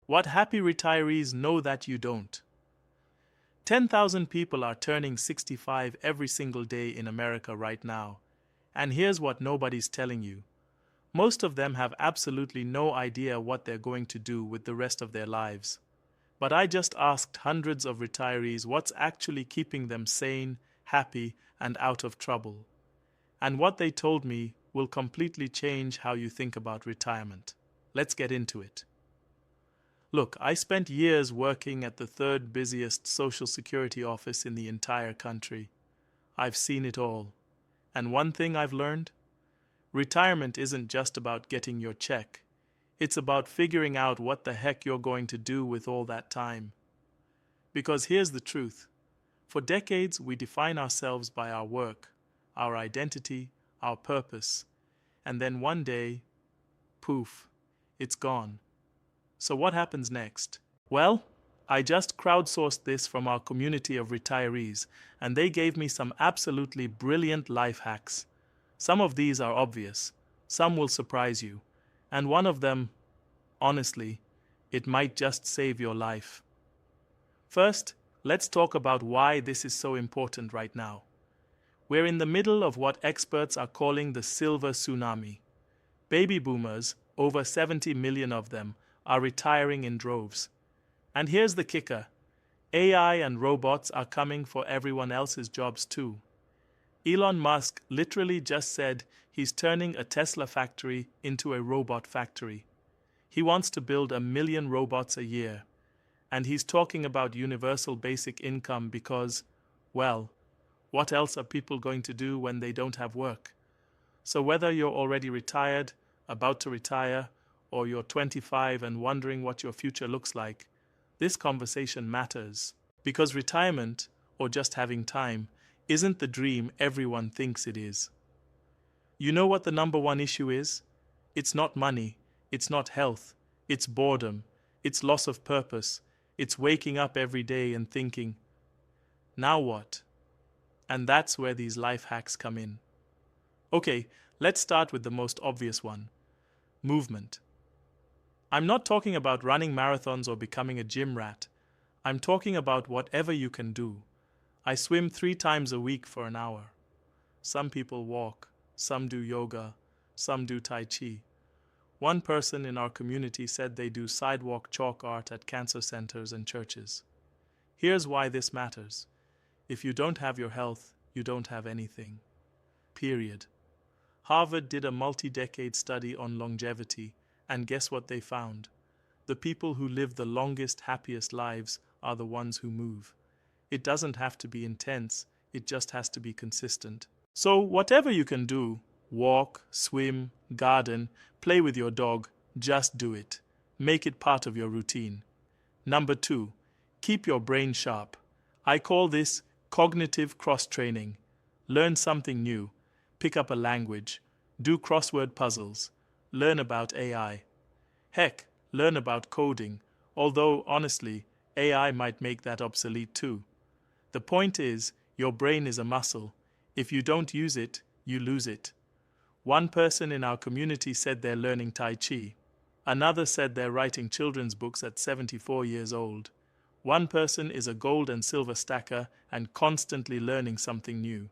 What happy retirees know that you don't. 10,000 people are turning 65 every single day in America right now. And here's what nobody's telling you. Most of them have absolutely no idea what they're going to do with the rest of their lives. But I just asked hundreds of retirees what's actually keeping them sane, happy, and out of trouble. And what they told me will completely change how you think about retirement. Let's get into it. Look, I spent years working at the third busiest Social Security office in the entire country. I've seen it all. And one thing I've learned? Retirement isn't just about getting your check. It's about figuring out what the heck you're going to do with all that time. Because here's the truth. For decades, we define ourselves by our work, our identity, our purpose. And then one day, poof, it's gone. So what happens next? Well, I just crowdsourced this from our community of retirees, and they gave me some absolutely brilliant life hacks. Some of these are obvious, some will surprise you, and one of them, honestly, it might just save your life. First, let's talk about why this is so important right now. We're in the middle of what experts are calling the silver tsunami. Baby boomers, over 70 million of them, are retiring in droves. And here's the kicker. AI and robots are coming for everyone else's jobs too. Elon Musk literally just said he's turning a Tesla factory into a robot factory. He wants to build 1 million robots a year. And he's talking about universal basic income because, well, what else are people going to do when they don't have work? So whether you're already retired, about to retire, or you're 25 and wondering what your future looks like, this conversation matters. Because retirement, or just having time, isn't the dream everyone thinks it is. You know what the number one issue is? It's not money, it's not health, it's boredom, it's loss of purpose, it's waking up every day and thinking, now what? And that's where these life hacks come in. Okay, let's start with the most obvious one. Movement. I'm not talking about running marathons or becoming a gym rat. I'm talking about whatever you can do. I swim 3 times a week for an hour. Some people walk, some do yoga, some do Tai Chi. One person in our community said they do sidewalk chalk art at cancer centers and churches. Here's why this matters. If you don't have your health, you don't have anything. Period. Harvard did a multi-decade study on longevity, and guess what they found? The people who live the longest, happiest lives are the ones who move. It doesn't have to be intense, it just has to be consistent. So whatever you can do, walk, swim, garden, play with your dog, just do it. Make it part of your routine. Number 2, keep your brain sharp. I call this cognitive cross-training. Learn something new, pick up a language, do crossword puzzles, learn about AI. Heck, learn about coding, although honestly, AI might make that obsolete too. The point is, your brain is a muscle. If you don't use it, you lose it. One person in our community said they're learning Tai Chi. Another said they're writing children's books at 74 years old. One person is a gold and silver stacker and constantly learning something new.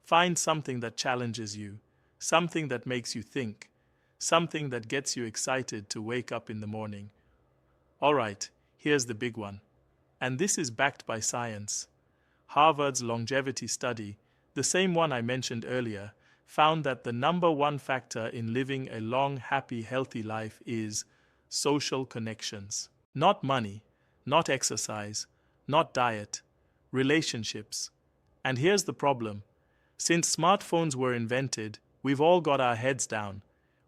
Find something that challenges you, something that makes you think, something that gets you excited to wake up in the morning. All right, here's the big one. And this is backed by science. Harvard's longevity study, the same one I mentioned earlier, found that the number one factor in living a long, happy, healthy life is social connections. Not money, not exercise, not diet, relationships. And here's the problem. Since smartphones were invented, we've all got our heads down.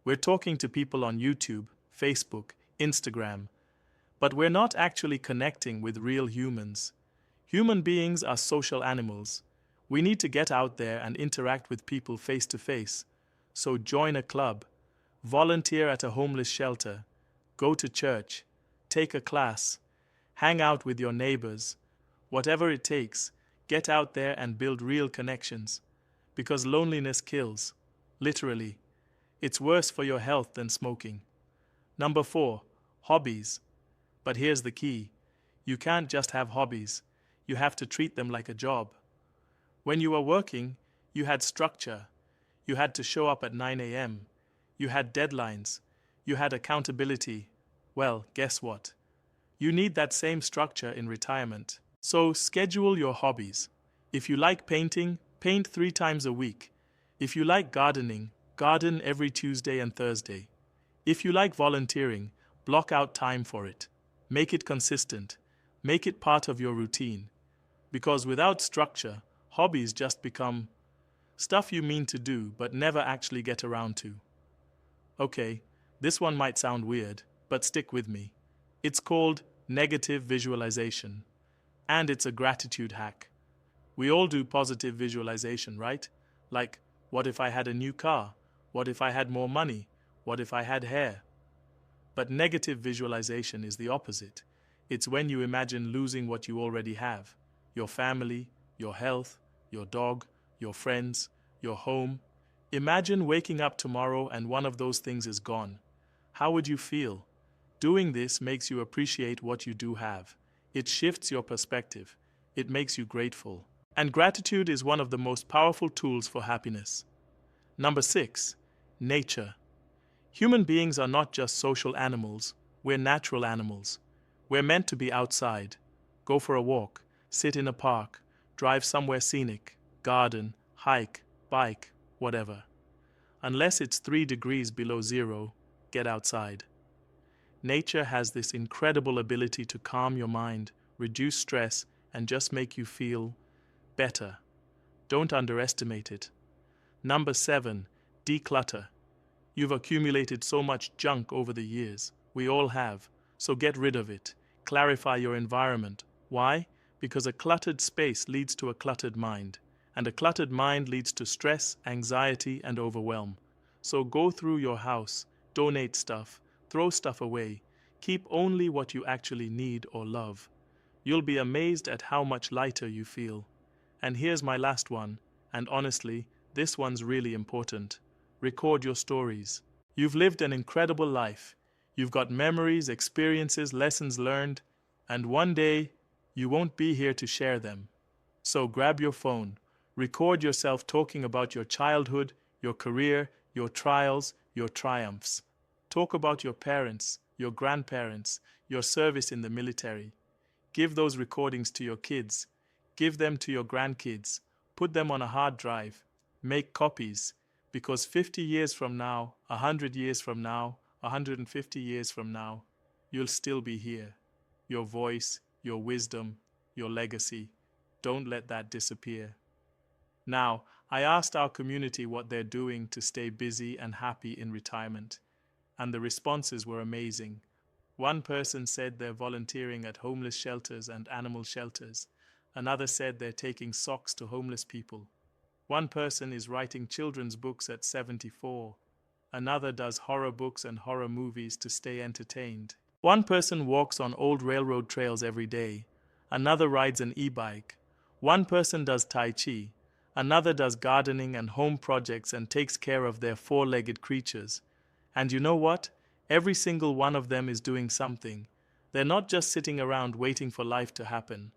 We're talking to people on YouTube, Facebook, Instagram. But we're not actually connecting with real humans. Human beings are social animals. We need to get out there and interact with people face to face. So join a club, volunteer at a homeless shelter, go to church, take a class, hang out with your neighbors. Whatever it takes, get out there and build real connections. Because loneliness kills, literally. It's worse for your health than smoking. Number 4, hobbies. But here's the key. You can't just have hobbies. You have to treat them like a job. When you were working, you had structure. You had to show up at 9 a.m. You had deadlines. You had accountability. Well, guess what? You need that same structure in retirement. So schedule your hobbies. If you like painting, paint 3 times a week. If you like gardening, garden every Tuesday and Thursday. If you like volunteering, block out time for it. Make it consistent. Make it part of your routine. Because without structure, hobbies just become stuff you mean to do but never actually get around to. Okay, this one might sound weird, but stick with me. It's called negative visualization, and it's a gratitude hack. We all do positive visualization, right? Like, what if I had a new car? What if I had more money? What if I had hair? But negative visualization is the opposite. It's when you imagine losing what you already have: your family, your health, your dog, your friends, your home. Imagine waking up tomorrow and one of those things is gone. How would you feel? Doing this makes you appreciate what you do have. It shifts your perspective. It makes you grateful. And gratitude is one of the most powerful tools for happiness. Number 6, nature. Human beings are not just social animals. We're natural animals. We're meant to be outside. Go for a walk, sit in a park, drive somewhere scenic, garden, hike, bike, whatever. Unless it's 3 degrees below zero, get outside. Nature has this incredible ability to calm your mind, reduce stress, and just make you feel better. Don't underestimate it. Number 7, declutter. You've accumulated so much junk over the years. We all have. So get rid of it. Clarify your environment. Why? Because a cluttered space leads to a cluttered mind. And a cluttered mind leads to stress, anxiety, and overwhelm. So go through your house, donate stuff, throw stuff away. Keep only what you actually need or love. You'll be amazed at how much lighter you feel. And here's my last one, and honestly, this one's really important. Record your stories. You've lived an incredible life. You've got memories, experiences, lessons learned, and one day, you won't be here to share them. So grab your phone. Record yourself talking about your childhood, your career, your trials, your triumphs. Talk about your parents, your grandparents, your service in the military. Give those recordings to your kids. Give them to your grandkids. Put them on a hard drive. Make copies. Because 50 years from now, 100 years from now, 150 years from now, you'll still be here. Your voice, your wisdom, your legacy. Don't let that disappear. Now, I asked our community what they're doing to stay busy and happy in retirement, and the responses were amazing. One person said they're volunteering at homeless shelters and animal shelters. Another said they're taking socks to homeless people. One person is writing children's books at 74. Another does horror books and horror movies to stay entertained. One person walks on old railroad trails every day. Another rides an e-bike. One person does Tai Chi. Another does gardening and home projects and takes care of their 4-legged creatures. And you know what? Every single one of them is doing something. They're not just sitting around waiting for life to happen.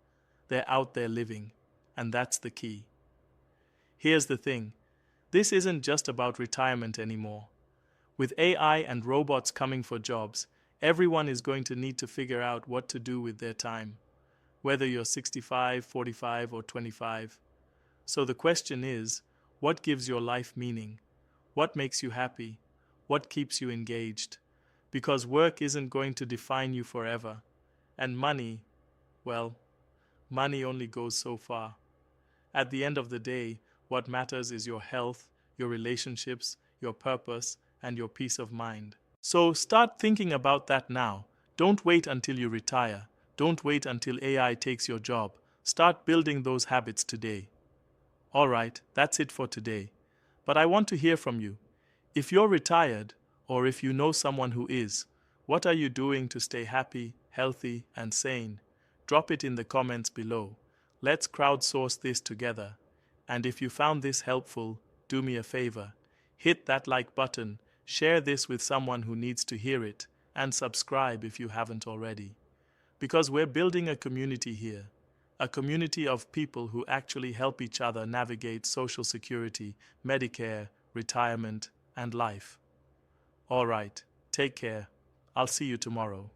They're out there living. And that's the key. Here's the thing. This isn't just about retirement anymore. With AI and robots coming for jobs, everyone is going to need to figure out what to do with their time, whether you're 65, 45, or 25. So the question is, what gives your life meaning? What makes you happy? What keeps you engaged? Because work isn't going to define you forever. And money, well, money only goes so far. At the end of the day, what matters is your health, your relationships, your purpose, and your peace of mind. So start thinking about that now. Don't wait until you retire. Don't wait until AI takes your job. Start building those habits today. All right, that's it for today. But I want to hear from you. If you're retired, or if you know someone who is, what are you doing to stay happy, healthy, and sane? Drop it in the comments below. Let's crowdsource this together. And if you found this helpful, do me a favor. Hit that like button, share this with someone who needs to hear it, and subscribe if you haven't already. Because we're building a community here, a community of people who actually help each other navigate Social Security, Medicare, retirement, and life. All right, take care. I'll see you tomorrow.